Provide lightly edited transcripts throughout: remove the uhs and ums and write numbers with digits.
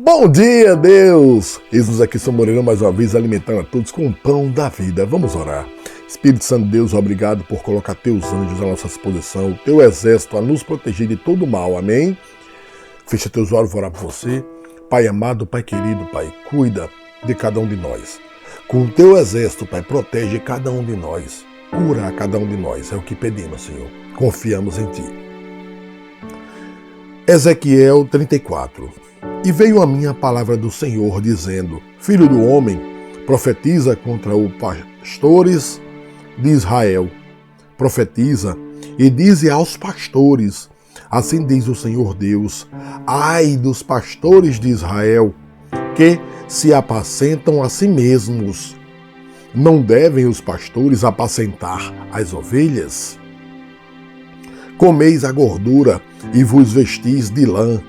Bom dia, Deus! Eis-nos aqui, São Moreira, mais uma vez, alimentando a todos com o pão da vida. Vamos orar. Espírito Santo de Deus, obrigado por colocar teus anjos à nossa disposição, teu exército a nos proteger de todo mal. Amém? Fecha teus olhos, vou orar por você. Pai amado, Pai querido, Pai, cuida de cada um de nós. Com o teu exército, Pai, protege cada um de nós. Cura cada um de nós. É o que pedimos, Senhor. Confiamos em Ti. Ezequiel 34. E veio a mim a palavra do Senhor, dizendo: Filho do homem, profetiza contra os pastores de Israel. Profetiza e dize aos pastores: assim diz o Senhor Deus: ai dos pastores de Israel, que se apacentam a si mesmos. Não devem os pastores apacentar as ovelhas? Comeis a gordura e vos vestis de lã.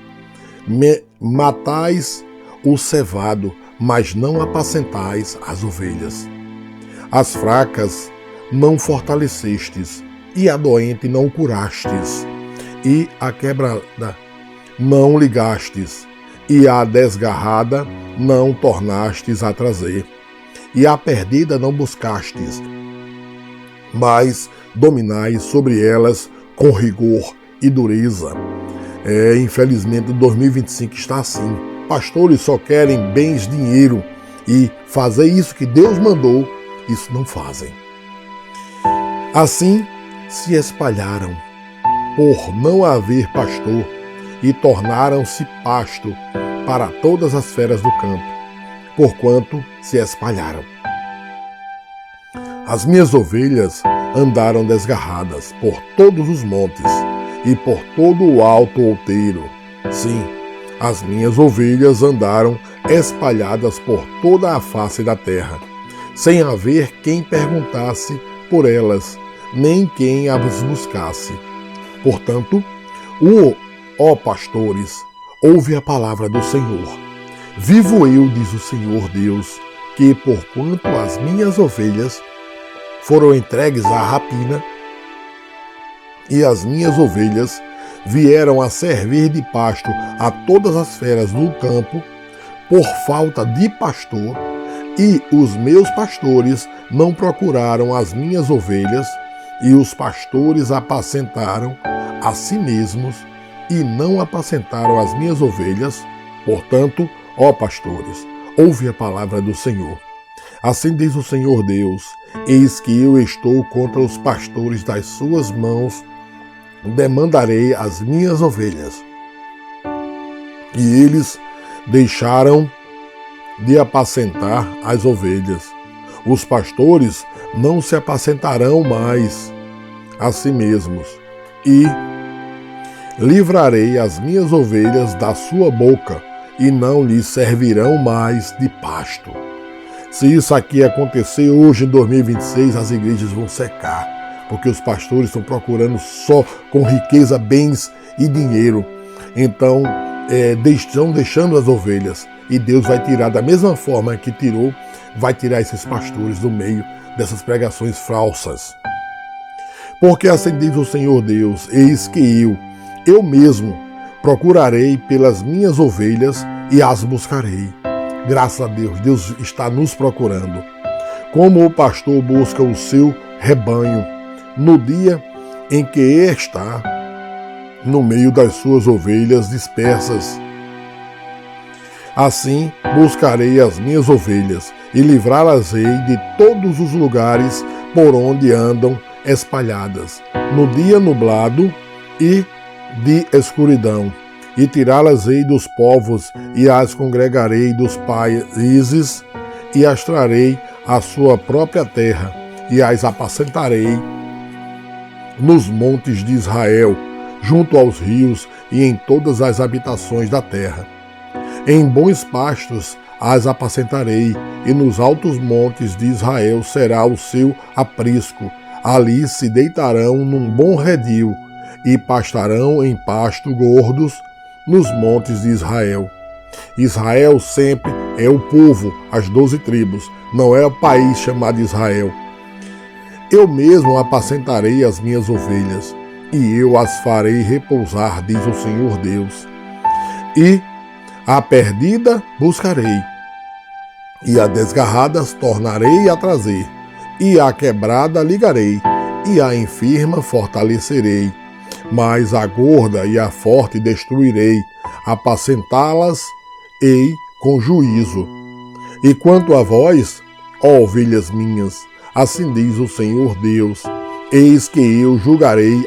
Matais o cevado, mas não apacentais as ovelhas. As fracas não fortalecestes, e a doente não curastes, e a quebrada não ligastes, e a desgarrada não tornastes a trazer, e a perdida não buscastes, mas dominais sobre elas com rigor e dureza. Infelizmente, 2025 está assim. Pastores só querem bens, dinheiro, e fazer isso que Deus mandou, isso não fazem. Assim se espalharam, por não haver pastor, e tornaram-se pasto para todas as feras do campo, porquanto se espalharam. As minhas ovelhas andaram desgarradas por todos os montes, e por todo o alto outeiro. Sim, as minhas ovelhas andaram espalhadas por toda a face da terra, sem haver quem perguntasse por elas, nem quem as buscasse. Portanto, ó pastores, ouve a palavra do Senhor. Vivo eu, diz o Senhor Deus, que porquanto as minhas ovelhas foram entregues à rapina, e as minhas ovelhas vieram a servir de pasto a todas as feras do campo, por falta de pastor, e os meus pastores não procuraram as minhas ovelhas, e os pastores apacentaram a si mesmos, e não apacentaram as minhas ovelhas. Portanto, ó pastores, ouve a palavra do Senhor. Assim diz o Senhor Deus: eis que eu estou contra os pastores das suas mãos, demandarei as minhas ovelhas. E eles deixaram de apacentar as ovelhas. Os pastores não se apacentarão mais a si mesmos, e livrarei as minhas ovelhas da sua boca, e não lhes servirão mais de pasto. Se isso aqui acontecer hoje em 2026, as igrejas vão secar, porque os pastores estão procurando só com riqueza, bens e dinheiro. Então, estão deixando as ovelhas, e Deus vai tirar da mesma forma que tirou, vai tirar esses pastores do meio dessas pregações falsas. Porque assim diz o Senhor Deus: eis que eu mesmo procurarei pelas minhas ovelhas e as buscarei. Graças a Deus, Deus está nos procurando. Como o pastor busca o seu rebanho no dia em que está no meio das suas ovelhas dispersas, assim buscarei as minhas ovelhas e livrá-las-ei de todos os lugares por onde andam espalhadas, no dia nublado e de escuridão, e tirá-las-ei dos povos, e as congregarei dos países, e as trarei à sua própria terra, e as apacentarei nos montes de Israel, junto aos rios e em todas as habitações da terra. Em bons pastos as apacentarei, e nos altos montes de Israel será o seu aprisco. Ali se deitarão num bom redil, e pastarão em pasto gordos nos montes de Israel. Israel sempre é o povo, as 12 tribos, não é o país chamado Israel. Eu mesmo apacentarei as minhas ovelhas, e eu as farei repousar, diz o Senhor Deus. E A perdida buscarei, e a desgarradas tornarei a trazer, e a quebrada ligarei, e a enferma fortalecerei. Mas a gorda e a forte destruirei, apacentá-las ei com juízo. E quanto a vós, ó ovelhas minhas, assim diz o Senhor Deus, eis que eu julgarei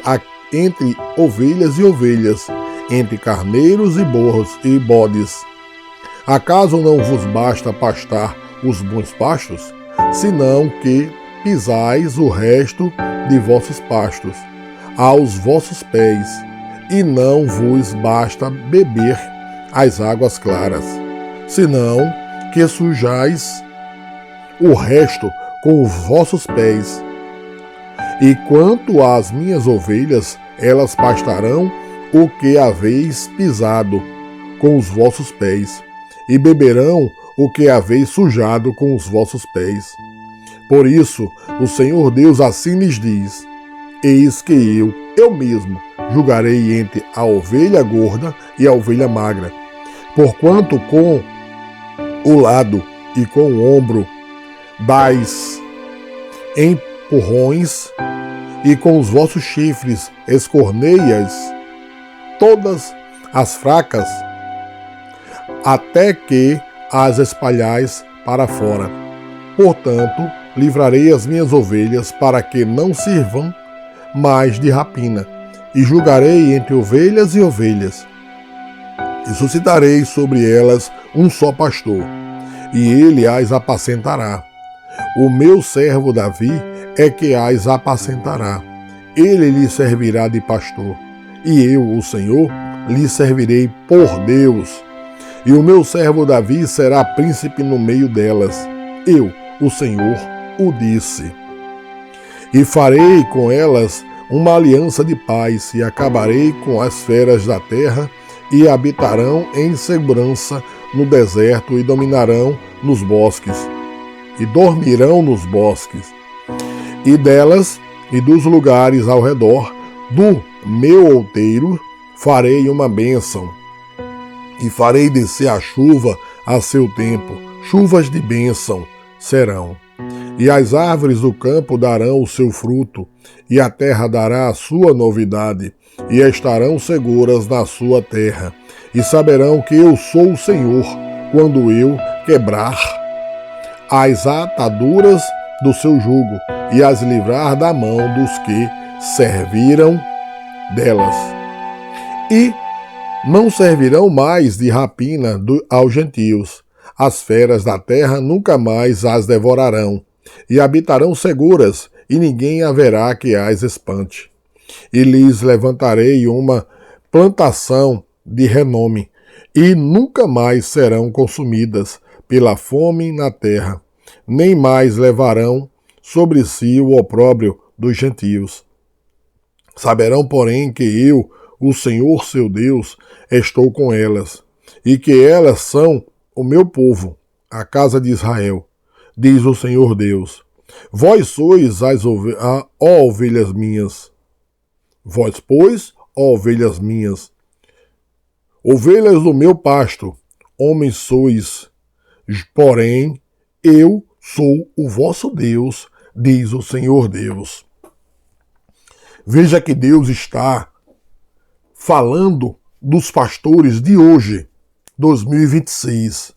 entre ovelhas e ovelhas, entre carneiros e bodes. Acaso não vos basta pastar os bons pastos, senão que pisais o resto de vossos pastos aos vossos pés, e não vos basta beber as águas claras, senão que sujais o resto com os vossos pés. E quanto às minhas ovelhas, elas pastarão o que haveis pisado com os vossos pés, e beberão o que haveis sujado com os vossos pés. Por isso, o Senhor Deus assim lhes diz: eis que eu mesmo, julgarei entre a ovelha gorda e a ovelha magra, porquanto com o lado e com o ombro dais empurrões, e com os vossos chifres escorneias todas as fracas, até que as espalhais para fora. Portanto, livrarei as minhas ovelhas para que não sirvam mais de rapina, e julgarei entre ovelhas e ovelhas, e suscitarei sobre elas um só pastor, e ele as apacentará. O meu servo Davi é que as apacentará. Ele lhe servirá de pastor, e eu, o Senhor, lhe servirei por Deus. E o meu servo Davi será príncipe no meio delas. Eu, o Senhor, o disse. E farei com elas uma aliança de paz, e acabarei com as feras da terra, e habitarão em segurança no deserto, e dominarão nos bosques, e dormirão nos bosques. E delas e dos lugares ao redor do meu outeiro farei uma bênção, e farei descer a chuva a seu tempo, chuvas de bênção serão. E as árvores do campo darão o seu fruto, e a terra dará a sua novidade, e estarão seguras na sua terra, e saberão que eu sou o Senhor, quando eu quebrar as ataduras do seu jugo, e as livrar da mão dos que serviram delas. E não servirão mais de rapina aos gentios. As feras da terra nunca mais as devorarão, e habitarão seguras, e ninguém haverá que as espante. E lhes levantarei uma plantação de renome, e nunca mais serão consumidas pela fome na terra, nem mais levarão sobre si o opróbrio dos gentios. Saberão, porém, que eu, o Senhor seu Deus, estou com elas, e que elas são o meu povo, a casa de Israel, diz o Senhor Deus. Vós sois ó ovelhas minhas. Vós, pois, ó ovelhas minhas, ovelhas do meu pasto, homens sois, porém eu sou o vosso Deus, diz o Senhor Deus. Veja que Deus está falando dos pastores de hoje, 2026.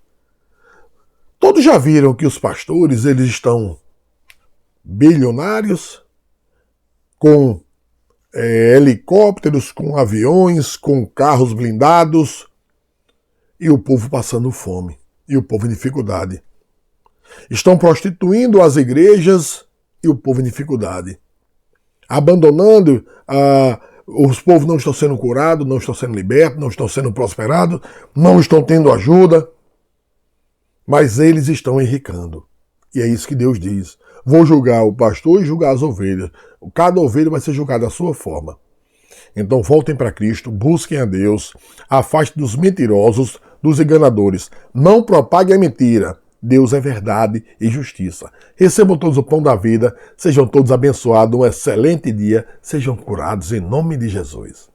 Todos já viram que os pastores eles estão bilionários, com helicópteros, com aviões, com carros blindados, e o povo passando fome, e o povo em dificuldade. Estão prostituindo as igrejas e o povo em dificuldade. Abandonando, os povos não estão sendo curados, não estão sendo libertos, não estão sendo prosperados, não estão tendo ajuda, mas eles estão enricando. E é isso que Deus diz. Vou julgar o pastor e julgar as ovelhas. Cada ovelha vai ser julgada da sua forma. Então voltem para Cristo, busquem a Deus, afastem dos mentirosos, dos enganadores. Não propaguem a mentira. Deus é verdade e justiça. Recebam todos o pão da vida, sejam todos abençoados, um excelente dia, sejam curados em nome de Jesus.